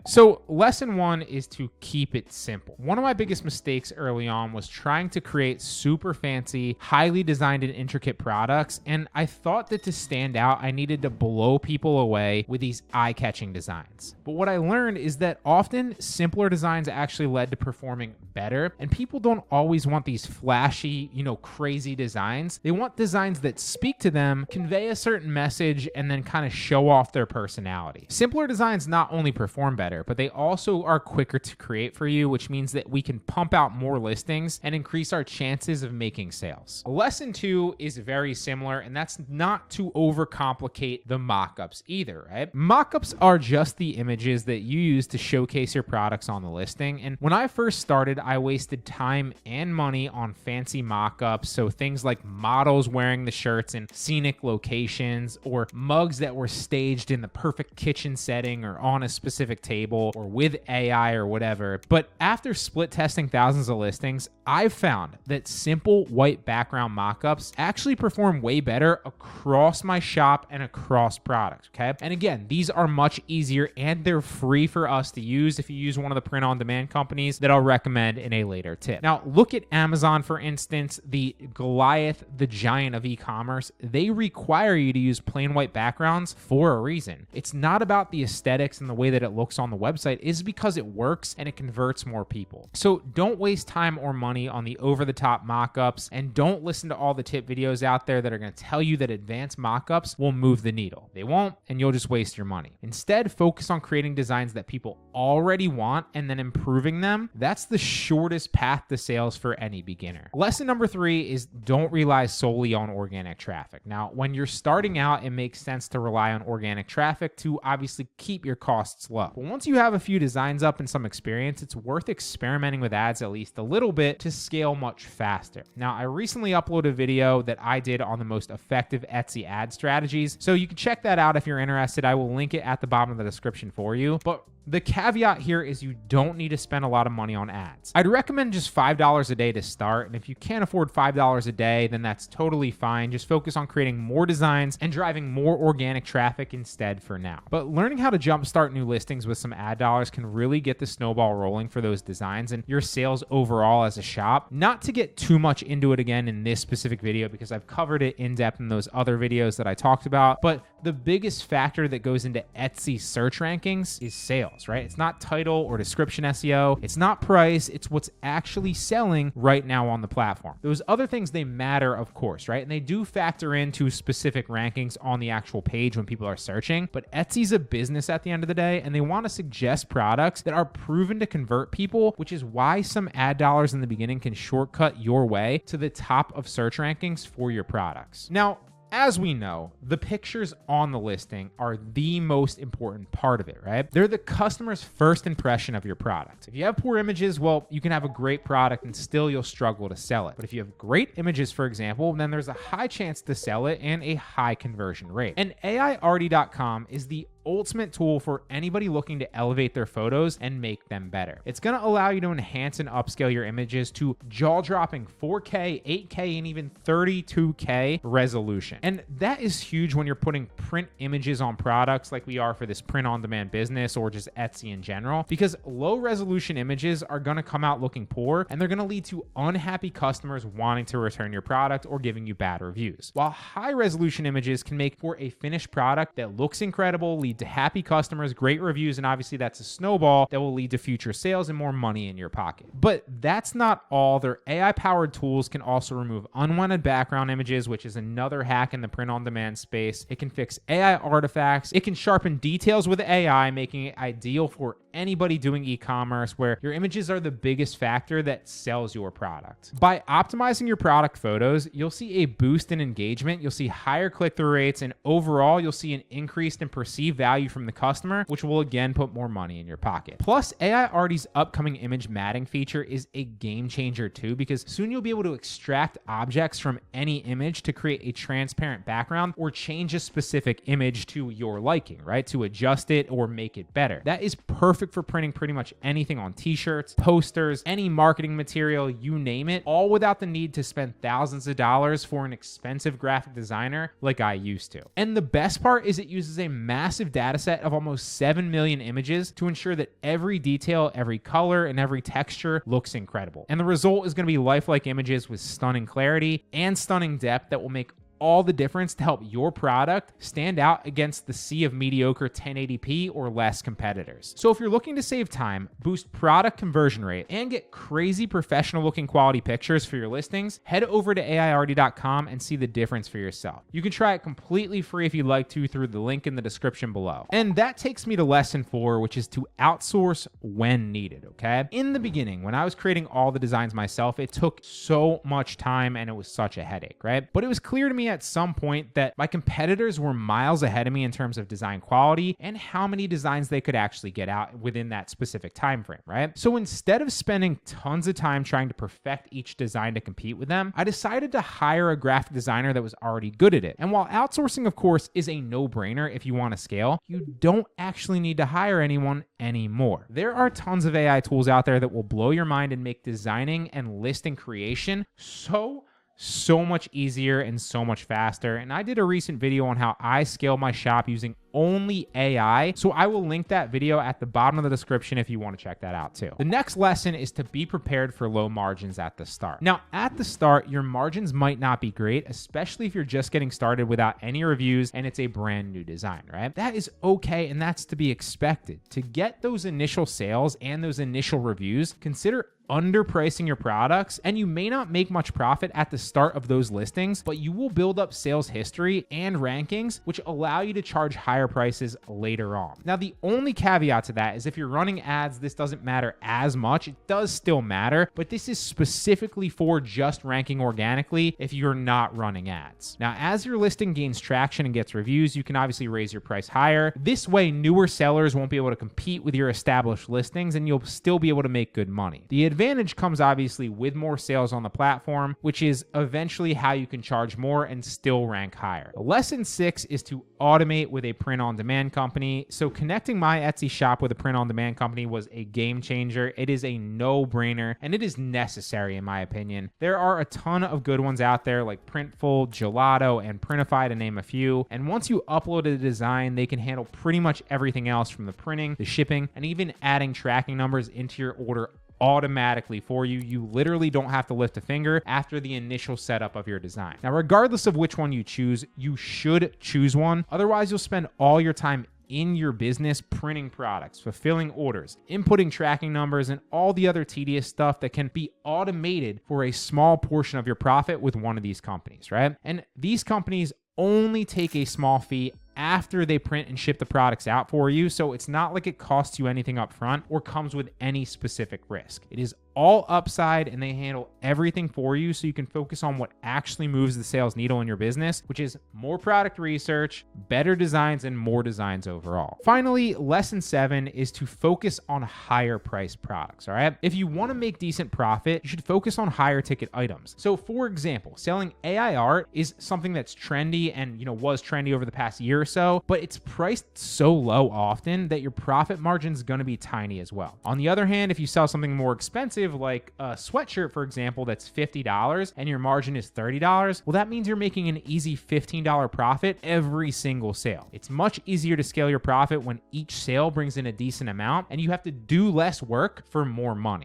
So lesson 1 is to keep it simple. One of my biggest mistakes early on was trying to create super fancy, highly designed and intricate products, and I thought that to stand out, I needed to blow people away with these eye-catching designs. But what I learned is that often simpler designs actually led to performing better, and people don't always want these flashy, crazy designs. They want designs that speak to them, convey a certain message, and then kind of show off their personality. Simpler designs not only perform better, but they also are quicker to create for you, which means that we can pump out more listings and increase our chances of making sales. Lesson 2 is very similar, and that's not to overcomplicate the mockups either, right? Mockups are just the images that you use to showcase your products on the listing. And when I first started, I wasted time and money on fancy mockups. So things like models wearing the shirts in scenic locations, or mugs that were staged in the perfect kitchen setting or on a specific table or with AI or whatever. But after split testing thousands of listings, I've found that simple white background mockups actually perform way better across my shop and across products, okay? And again, these are much easier and they're free for us to use if you use one of the print-on-demand companies that I'll recommend in a later tip. Now, look at Amazon, for instance, the Goliath, the giant of e-commerce. They require you to use plain white backgrounds for a reason. It's not about the aesthetics and the way that it looks on the website. It's because it works and it converts more people. So don't waste time or money on the over-the-top mockups, and don't listen to all the tip videos out there that are going to tell you that advanced mockups will move the needle. They won't, and you'll just waste your money. Instead, focus on creating designs that people already want and then improving them. That's the shortest path to sales for any beginner. Lesson number 3 is don't rely solely on organic traffic. Now, when you're starting out, it makes sense to rely on organic traffic to obviously keep your costs low. But once you have a few designs up and some experience, it's worth experimenting with ads at least a little bit to scale much faster. Now, I recently uploaded a video that I did on the most effective Etsy ad strategies, so you can check that out if you're interested. I will link it at the bottom of the description for you. But the caveat here is you don't need to spend a lot of money on ads. I'd recommend just $5 a day to start, and if you can't afford $5 a day, then that's totally fine. Just focus on creating more designs and driving more organic traffic instead for now. But learning how to jumpstart new listings with some ad dollars can really get the snowball rolling for those designs and your sales overall as a shop. Not to get too much into it again in this specific video because I've covered it in depth in those other videos that I talked about, but the biggest factor that goes into Etsy search rankings is sales, right? It's not title or description SEO. It's not price. It's what's actually selling right now on the platform. Those other things, they matter, of course, right? And they do factor into specific rankings on the actual page when people are searching. But Etsy's a business at the end of the day, and they want to suggest products that are proven to convert people, which is why some ad dollars in the beginning can shortcut your way to the top of search rankings for your products. Now, as we know, the pictures on the listing are the most important part of it, right? They're the customer's first impression of your product. If you have poor images, well, you can have a great product and still you'll struggle to sell it. But if you have great images, for example, then there's a high chance to sell it and a high conversion rate. And AIarty.com is the ultimate tool for anybody looking to elevate their photos and make them better. It's going to allow you to enhance and upscale your images to jaw-dropping 4K, 8K, and even 32K resolution. And that is huge when you're putting print images on products like we are for this print-on-demand business or just Etsy in general, because low-resolution images are going to come out looking poor and they're going to lead to unhappy customers wanting to return your product or giving you bad reviews. While high-resolution images can make for a finished product that looks incredible, lead to happy customers, great reviews, and obviously that's a snowball that will lead to future sales and more money in your pocket. But that's not all. Their AI-powered tools can also remove unwanted background images, which is another hack in the print-on-demand space. It can fix AI artifacts. It can sharpen details with AI, making it ideal for anybody doing e-commerce where your images are the biggest factor that sells your product. By optimizing your product photos, you'll see a boost in engagement, you'll see higher click-through rates, and overall, you'll see an increased and perceived value from the customer, which will again put more money in your pocket. Plus, AIarty's upcoming image matting feature is a game changer too, because soon you'll be able to extract objects from any image to create a transparent background or change a specific image to your liking, right? To adjust it or make it better. That is perfect perfect for printing pretty much anything on t-shirts, posters, any marketing material, you name it, all without the need to spend thousands of dollars for an expensive graphic designer like I used to. And the best part is it uses a massive data set of almost 7 million images to ensure that every detail, every color, and every texture looks incredible. And the result is going to be lifelike images with stunning clarity and stunning depth that will make all the difference to help your product stand out against the sea of mediocre 1080p or less competitors. So if you're looking to save time, boost product conversion rate, and get crazy professional looking quality pictures for your listings, head over to aiarty.com and see the difference for yourself. You can try it completely free if you'd like to through the link in the description below. And that takes me to lesson 4, which is to outsource when needed, okay? In the beginning, when I was creating all the designs myself, it took so much time and it was such a headache, right? But it was clear to me at some point that my competitors were miles ahead of me in terms of design quality and how many designs they could actually get out within that specific time frame, right? So instead of spending tons of time trying to perfect each design to compete with them, I decided to hire a graphic designer that was already good at it. And while outsourcing, of course, is a no-brainer if you want to scale, you don't actually need to hire anyone anymore. There are tons of AI tools out there that will blow your mind and make designing and listing creation so much easier and so much faster. And I did a recent video on how I scale my shop using only AI. So I will link that video at the bottom of the description if you want to check that out too. The next lesson is to be prepared for low margins at the start. Now, at the start, your margins might not be great, especially if you're just getting started without any reviews and it's a brand new design, right? That is okay, and that's to be expected. To get those initial sales and those initial reviews, consider underpricing your products, and you may not make much profit at the start of those listings, but you will build up sales history and rankings, which allow you to charge higher prices later on. Now, the only caveat to that is if you're running ads, this doesn't matter as much. It does still matter, but this is specifically for just ranking organically if you're not running ads. Now, as your listing gains traction and gets reviews, you can obviously raise your price higher. This way, newer sellers won't be able to compete with your established listings, and you'll still be able to make good money. The advantage comes obviously with more sales on the platform, which is eventually how you can charge more and still rank higher. Lesson 6 is to automate with a print-on-demand company. So connecting my Etsy shop with a print-on-demand company was a game changer. It is a no-brainer, and it is necessary in my opinion. There are a ton of good ones out there like Printful, Gelato, and Printify to name a few. And once you upload a design, they can handle pretty much everything else from the printing, the shipping, and even adding tracking numbers into your order automatically for you. You literally don't have to lift a finger after the initial setup of your design. Now, regardless of which one you choose, you should choose one. Otherwise, you'll spend all your time in your business printing products, fulfilling orders, inputting tracking numbers, and all the other tedious stuff that can be automated for a small portion of your profit with one of these companies, right? And these companies only take a small fee after they print and ship the products out for you. So it's not like it costs you anything up front or comes with any specific risk. It is all upside, and they handle everything for you so you can focus on what actually moves the sales needle in your business, which is more product research, better designs, and more designs overall. Finally, lesson 7 is to focus on higher priced products, all right? If you want to make decent profit, you should focus on higher ticket items. So for example, selling AI art is something that's trendy and, was trendy over the past year or so, but it's priced so low often that your profit margin is going to be tiny as well. On the other hand, if you sell something more expensive, like a sweatshirt, for example, that's $50 and your margin is $30, well, that means you're making an easy $15 profit every single sale. It's much easier to scale your profit when each sale brings in a decent amount and you have to do less work for more money.